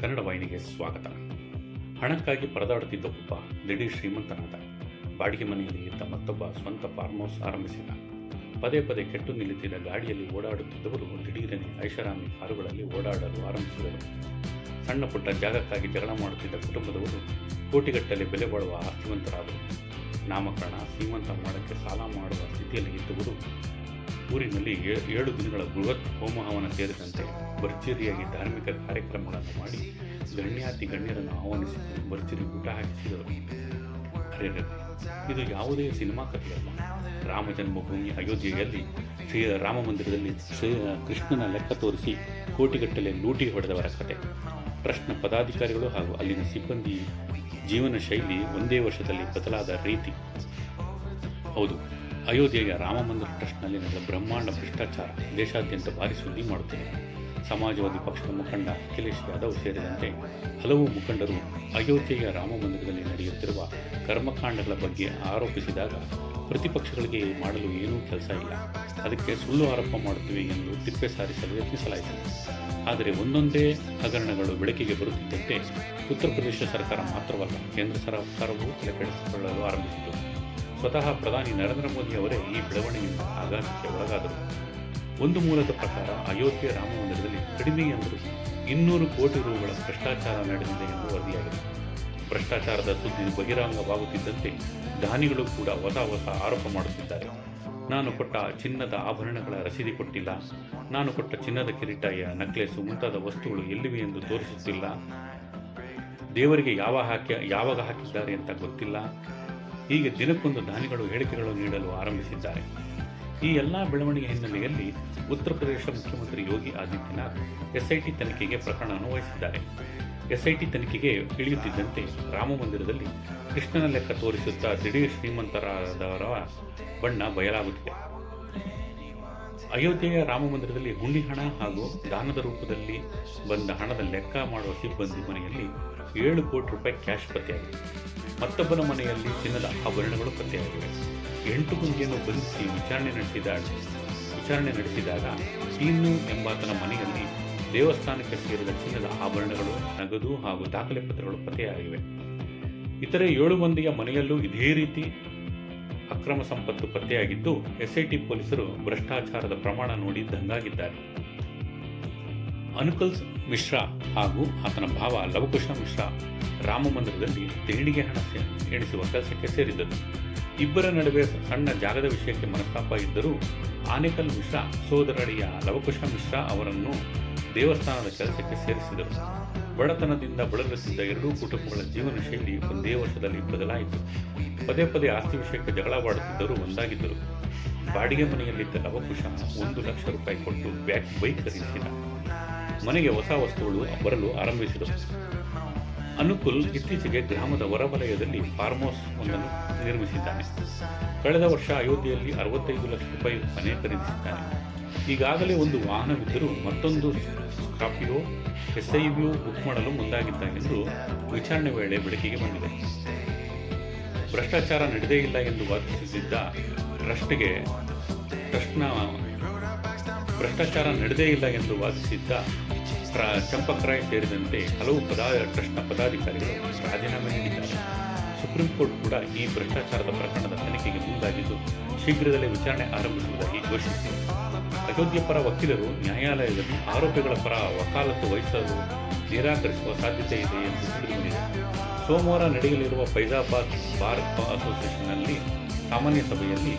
ಕನ್ನಡ ವಾಹಿನಿಗೆ ಸ್ವಾಗತ. ಹಣಕ್ಕಾಗಿ ಪರದಾಡುತ್ತಿದ್ದ ಒಬ್ಬ ದಿಢೀರ್ ಶ್ರೀಮಂತನಾದ. ಬಾಡಿಗೆ ಮನೆಯಲ್ಲಿ ಇದ್ದ ಮತ್ತೊಬ್ಬ ಸ್ವಂತ ಫಾರ್ಮ್ ಹೌಸ್ ಆರಂಭಿಸಿದ. ಪದೇ ಪದೇ ಕೆಟ್ಟು ನಿಲ್ಲುತ್ತಿದ್ದ ಗಾಡಿಯಲ್ಲಿ ಓಡಾಡುತ್ತಿದ್ದವರು ದಿಢೀರನೆ ಐಷಾರಾಮಿ ಕಾರುಗಳಲ್ಲಿ ಓಡಾಡಲು ಆರಂಭಿಸಿದರು. ಸಣ್ಣ ಪುಟ್ಟ ಜಾಗಕ್ಕಾಗಿ ಜಗಳ ಮಾಡುತ್ತಿದ್ದ ಕುಟುಂಬದವರು ಕೋಟಿಗಟ್ಟಲೆ ಬೆಲೆ ಬಾಳುವ ಆಸ್ತಿವಂತರಾದರು. ನಾಮಕರಣ, ಸೀಮಂತ ಮಾಡೋಕ್ಕೆ ಸಾಲ ಮಾಡುವ ಸ್ಥಿತಿಯಲ್ಲಿ ಇದ್ದವರು ಊರಿನಲ್ಲಿ 7 ದಿನಗಳ ಬೃಹತ್ ಹೋಮಹವನ ಸೇರಿದಂತೆ ಭರ್ಜರಿಯಾಗಿ ಧಾರ್ಮಿಕ ಕಾರ್ಯಕ್ರಮಗಳನ್ನು ಮಾಡಿ ಗಣ್ಯಾತಿ ಗಣ್ಯರನ್ನು ಆಹ್ವಾನಿಸಿ ಭರ್ಜರಿ ಊಟ ಹಾಕಿಸಿದರು. ಅರೆ, ಇದು ಯಾವುದೇ ಸಿನಿಮಾ ಕಥೆಯಲ್ಲ. ರಾಮ ಜನ್ಮಭೂಮಿ ಅಯೋಧ್ಯೆಯಲ್ಲಿ ರಾಮ ಮಂದಿರದಲ್ಲಿ ಕೃಷ್ಣನ ಲೆಕ್ಕ ತೋರಿಸಿ ಕೋಟಿಗಟ್ಟಲೆ ಲೂಟಿ ಹೊಡೆದವರ ಕತೆ. ಟ್ರಸ್ಟ್ನ ಪದಾಧಿಕಾರಿಗಳು ಹಾಗೂ ಅಲ್ಲಿನ ಸಿಬ್ಬಂದಿ ಜೀವನ ಶೈಲಿ ಒಂದೇ ವರ್ಷದಲ್ಲಿ ಬದಲಾದ ರೀತಿ. ಹೌದು, ಅಯೋಧ್ಯೆಯ ರಾಮ ಮಂದಿರ ಟ್ರಸ್ಟ್ನಲ್ಲಿ ನಡೆದ ಬ್ರಹ್ಮಾಂಡ ಭ್ರಷ್ಟಾಚಾರ ದೇಶಾದ್ಯಂತ ಭಾರಿ ಸುದ್ದಿ ಮಾಡುತ್ತಿದೆ. ಸಮಾಜವಾದಿ ಪಕ್ಷದ ಮುಖಂಡ ಅಖಿಲೇಶ್ ಯಾದವ್ ಸೇರಿದಂತೆ ಹಲವು ಮುಖಂಡರು ಅಯೋಧ್ಯೆಯ ರಾಮ ಮಂದಿರದಲ್ಲಿ ನಡೆಯುತ್ತಿರುವ ಕರ್ಮಕಾಂಡಗಳ ಬಗ್ಗೆ ಆರೋಪಿಸಿದಾಗ ಪ್ರತಿಪಕ್ಷಗಳಿಗೆ ಮಾಡಲು ಏನೂ ಕೆಲಸ ಇಲ್ಲ, ಅದಕ್ಕೆ ಸುಳ್ಳು ಆರೋಪ ಮಾಡುತ್ತಿವೆ ಎಂದು ತಿಪ್ಪೆ ಸಾರಿಸಲು ಯತ್ನಿಸಲಾಯಿತು. ಆದರೆ ಒಂದೊಂದೇ ಹಗರಣಗಳು ಬೆಳಕಿಗೆ ಬರುತ್ತಿದ್ದಂತೆ ಉತ್ತರ ಪ್ರದೇಶ ಸರ್ಕಾರ ಮಾತ್ರವಲ್ಲ, ಕೇಂದ್ರ ಸರ್ಕಾರವೂ ತಲೆಕೆಡಿಸಿಕೊಳ್ಳಲು ಆರಂಭಿಸಿತು. ಸ್ವತಃ ಪ್ರಧಾನಿ ನರೇಂದ್ರ ಮೋದಿ ಅವರೇ ಈ ಬೆಳವಣಿಗೆಯಿಂದ ಆಘಾತಕ್ಕೆ ಒಳಗಾದರು. ಒಂದು ಮೂಲದ ಪ್ರಕಾರ ಅಯೋಧ್ಯೆ ರಾಮ ಮಂದಿರದಲ್ಲಿ ಕಡಿಮೆ ಎಂದರು 200 ಕೋಟಿ ರೂಗಳ ಭ್ರಷ್ಟಾಚಾರ ನಡೆದಿದೆ ಎಂದು ವರದಿಯಾಗಿದೆ. ಭ್ರಷ್ಟಾಚಾರದ ಸುದ್ದಿ ಬಹಿರಂಗವಾಗುತ್ತಿದ್ದಂತೆ ದಾನಿಗಳು ಕೂಡ ಹೊಸ ಆರೋಪ ಮಾಡುತ್ತಿದ್ದಾರೆ. ನಾನು ಕೊಟ್ಟ ಚಿನ್ನದ ಆಭರಣಗಳ ರಸೀದಿ ಕೊಟ್ಟಿಲ್ಲ, ನಾನು ಕೊಟ್ಟ ಚಿನ್ನದ ಕಿರೀಟ, ನೆಕ್ಲೆಸ್ ಮುಂತಾದ ವಸ್ತುಗಳು ಎಲ್ಲಿವೆ ಎಂದು ತೋರಿಸುತ್ತಿಲ್ಲ, ದೇವರಿಗೆ ಯಾವಾಗ ಹಾಕಿದ್ದಾರೆ ಅಂತ ಗೊತ್ತಿಲ್ಲ. ಹೀಗೆ ದಿನಕ್ಕೊಂದು ದಾನಿಗಳು ಹೇಳಿಕೆಗಳನ್ನು ನೀಡಲು ಆರಂಭಿಸಿದ್ದಾರೆ. ಈ ಎಲ್ಲ ಬೆಳವಣಿಗೆ ಹಿನ್ನೆಲೆಯಲ್ಲಿ ಉತ್ತರ ಪ್ರದೇಶ ಮುಖ್ಯಮಂತ್ರಿ ಯೋಗಿ ಆದಿತ್ಯನಾಥ್ ಎಸ್ಐಟಿ ತನಿಖೆಗೆ ಪ್ರಕರಣವನ್ನು ವಹಿಸಿದ್ದಾರೆ. ಎಸ್ಐಟಿ ತನಿಖೆಗೆ ಇಳಿಯುತ್ತಿದ್ದಂತೆ ರಾಮ ಮಂದಿರದಲ್ಲಿ ಕೃಷ್ಣನ ಲೆಕ್ಕ ತೋರಿಸುತ್ತಾ ದಿಢೀರ್ ಶ್ರೀಮಂತರಾದವರ ಬಣ್ಣ ಬಯಲಾಗುತ್ತಿದೆ. ಅಯೋಧ್ಯೆಯ ರಾಮ ಮಂದಿರದಲ್ಲಿ ಹುಂಡಿ ಹಣ ಹಾಗೂ ದಾನದ ರೂಪದಲ್ಲಿ ಬಂದ ಹಣದ ಲೆಕ್ಕ ಮಾಡುವ ಸಿಬ್ಬಂದಿ ಮನೆಯಲ್ಲಿ 7 ಕೋಟಿ ರೂಪಾಯಿ ಕ್ಯಾಶ್ ಪತ್ತೆಯಾಗಿದೆ. ಮತ್ತೊಬ್ಬನ ಮನೆಯಲ್ಲಿ ಚಿನ್ನದ ಆಭರಣಗಳು ಪತ್ತೆಯಾಗಿವೆ. 8 ಮಂದಿಯನ್ನು ಬಂಧಿಸಿ ವಿಚಾರಣೆ ನಡೆಸಿದಾಗ ಟೀನು ಎಂಬಾತನ ಮನೆಯಲ್ಲಿ ದೇವಸ್ಥಾನಕ್ಕೆ ಸೇರಿದ ಚಿನ್ನದ ಆಭರಣಗಳು, ನಗದು ಹಾಗೂ ದಾಖಲೆ ಪತ್ರಗಳು ಪತ್ತೆಯಾಗಿವೆ. ಇತರೆ 7 ಮಂದಿಯ ಮನೆಯಲ್ಲೂ ಇದೇ ರೀತಿ ಅಕ್ರಮ ಸಂಪತ್ತು ಪತ್ತೆಯಾಗಿದ್ದು, ಎಸ್ಐಟಿ ಪೊಲೀಸರು ಭ್ರಷ್ಟಾಚಾರದ ಪ್ರಮಾಣ ನೋಡಿ ದಂಗಾಗಿದ್ದಾರೆ. ಅನುಕಲ್ ಮಿಶ್ರಾ ಹಾಗೂ ಆತನ ಭಾವ ಲವಕುಶ ಮಿಶ್ರಾ ರಾಮ ಮಂದಿರದಲ್ಲಿ ದೇಣಿಗೆ ಹಣ ಎಣಿಸುವ ಕೆಲಸಕ್ಕೆ ಸೇರಿದ್ದರು. ಇಬ್ಬರ ನಡುವೆ ಸಣ್ಣ ಜಾಗದ ವಿಷಯಕ್ಕೆ ಮನಸ್ತಾಪ ಇದ್ದರೂ ಆನೇಕಲ್ ಮಿಶ್ರಾ ಸೋದರಳಿಯ ಲವಕುಶ ಮಿಶ್ರಾ ಅವರನ್ನು ದೇವಸ್ಥಾನದ ಕೆಲಸಕ್ಕೆ ಸೇರಿಸಿದರು. ಬಡತನದಿಂದ ಬಳಲುತ್ತಿದ್ದ 2 ಕುಟುಂಬಗಳ ಜೀವನ ಶೈಲಿ ಒಂದೇ ವರ್ಷದಲ್ಲಿ ಬದಲಾಯಿತು. ಪದೇ ಆಸ್ತಿ ವಿಷಯಕ್ಕೆ ಜಗಳವಾಡುತ್ತಿದ್ದರೂ ಒಂದಾಗಿದ್ದರು. ಬಾಡಿಗೆ ಮನೆಯಲ್ಲಿದ್ದ ಲವಕುಶ 1 ಲಕ್ಷ ರೂಪಾಯಿ ಕೊಟ್ಟು ಬೈಕ್ ಖರೀದಿಸಿದ. ಮನೆಗೆ ಹೊಸ ವಸ್ತುಗಳು ಬರಲು ಆರಂಭಿಸಿದವು. ಅನುಕುಲ್ ಇತ್ತೀಚೆಗೆ ಗ್ರಾಮದ ಹೊರವಲಯದಲ್ಲಿ ಫಾರ್ಮ್ ಹೌಸ್ ಒಂದನ್ನು ನಿರ್ಮಿಸಿದ್ದಾನೆ. ಕಳೆದ ವರ್ಷ ಅಯೋಧ್ಯೆಯಲ್ಲಿ 65 ಲಕ್ಷ ರೂಪಾಯಿ ಮನೆ ಖರೀದಿಸಿದ್ದಾನೆ. ಈಗಾಗಲೇ ಒಂದು ವಾಹನವಿದ್ದರೂ ಮತ್ತೊಂದು ಸ್ಕಾರ್ಪಿಯೋ SUV ಬುಕ್ ಮಾಡಲು ಮುಂದಾಗಿದ್ದ ಎಂದು ವಿಚಾರಣೆ ವೇಳೆ ಬೆಳಕಿಗೆ ಬಂದಿದೆ. ಭ್ರಷ್ಟಾಚಾರ ನಡೆದೇ ಇಲ್ಲ ಎಂದು ವಾದಿಸುತ್ತಿದ್ದ ಚಂಪಕ್ ರಾಯ್ ಸೇರಿದಂತೆ ಹಲವು ಟ್ರಸ್ಟ್ನ ಪದಾಧಿಕಾರಿಗಳು ರಾಜೀನಾಮೆ ನೀಡಿದ್ದಾರೆ. ಸುಪ್ರೀಂ ಕೋರ್ಟ್ ಕೂಡ ಈ ಭ್ರಷ್ಟಾಚಾರದ ಪ್ರಕರಣದ ತನಿಖೆಗೆ ಮುಂದಾಗಿದ್ದು ಶೀಘ್ರದಲ್ಲೇ ವಿಚಾರಣೆ ಆರಂಭಿಸುವುದಾಗಿ ಘೋಷಿಸಿದೆ. ಅಯೋಧ್ಯೆ ಪರ ವಕೀಲರು ನ್ಯಾಯಾಲಯದಲ್ಲಿ ಆರೋಪಿಗಳ ಪರ ವಕಾಲತ್ತು ವಹಿಸಲು ನಿರಾಕರಿಸುವ ಸಾಧ್ಯತೆ ಇದೆ ಎಂದು ತಿಳಿದುಬಂದಿದೆ. ಸೋಮವಾರ ನಡೆಯಲಿರುವ ಫೈಜಾಬಾದ್ ಬಾರ್ ಅಸೋಸಿಯೇಷನ್ನಲ್ಲಿ ಸಾಮಾನ್ಯ ಸಭೆಯಲ್ಲಿ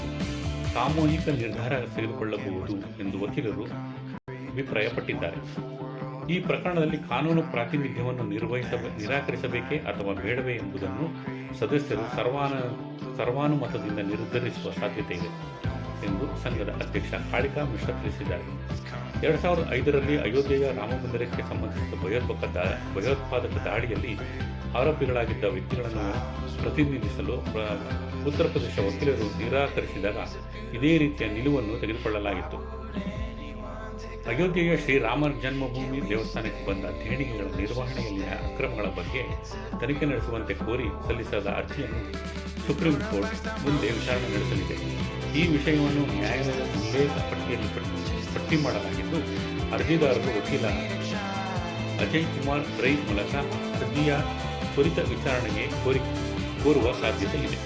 ಸಾಮೂಹಿಕ ನಿರ್ಧಾರ ತೆಗೆದುಕೊಳ್ಳಬಹುದು ಎಂದು ವಕೀಲರು ಅಭಿಪ್ರಾಯಪಟ್ಟಿದ್ದಾರೆ. ಈ ಪ್ರಕರಣದಲ್ಲಿ ಕಾನೂನು ಪ್ರಾತಿನಿಧ್ಯವನ್ನು ನಿರಾಕರಿಸಬೇಕೇ ಅಥವಾ ಬೇಡವೇ ಎಂಬುದನ್ನು ಸದಸ್ಯರು ಸರ್ವಾನುಮತದಿಂದ ನಿರ್ಧರಿಸುವ ಸಾಧ್ಯತೆ ಇದೆ ಎಂದು ಸಂಘದ ಅಧ್ಯಕ್ಷ ಕಾಳಿಕಾ ಮಿಶ್ರಾ ತಿಳಿಸಿದ್ದಾರೆ. 2005ರಲ್ಲಿ ಅಯೋಧ್ಯೆಯ ರಾಮ ಮಂದಿರಕ್ಕೆ ಸಂಬಂಧಿಸಿದ ಭಯೋತ್ಪಾದಕ ದಾಳಿಯಲ್ಲಿ ಆರೋಪಿಗಳಾಗಿದ್ದ ವ್ಯಕ್ತಿಗಳನ್ನು ಪ್ರತಿನಿಧಿಸಲು ಉತ್ತರ ಪ್ರದೇಶ ವಕೀಲರು ನಿರಾಕರಿಸಿದಾಗ ಇದೇ ರೀತಿಯ ನಿಲುವನ್ನು ತೆಗೆದುಕೊಳ್ಳಲಾಗಿತ್ತು. ಅಯೋಧ್ಯೆಯ ಶ್ರೀರಾಮ ಜನ್ಮಭೂಮಿ ದೇವಸ್ಥಾನಕ್ಕೆ ಬಂದ ದೇಣಿಗೆಗಳ ನಿರ್ವಹಣೆಯಲ್ಲಿನ ಅಕ್ರಮಗಳ ಬಗ್ಗೆ ತನಿಖೆ ನಡೆಸುವಂತೆ ಕೋರಿ ಸಲ್ಲಿಸಿದ ಅರ್ಜಿಯನ್ನು ಸುಪ್ರೀಂ ಕೋರ್ಟ್ ಮುಂದೆ ವಿಚಾರಣೆ ನಡೆಸಲಿದೆ. ಈ ವಿಷಯವನ್ನು ನ್ಯಾಯಾಲಯದ ಉಲ್ಲೇಖ ಪಟ್ಟಿಯಲ್ಲಿ ಪಟ್ಟಿ ಮಾಡಲಾಗಿದ್ದು, ಅರ್ಜಿದಾರರು ವಕೀಲ ಅಜಯ್ ಕುಮಾರ್ ಡ್ರೈವ್ ಮೂಲಕ ಅರ್ಜಿಯ ತ್ವರಿತ ವಿಚಾರಣೆಗೆ ಕೋರುವ ಸಾಧ್ಯತೆ ಇದೆ.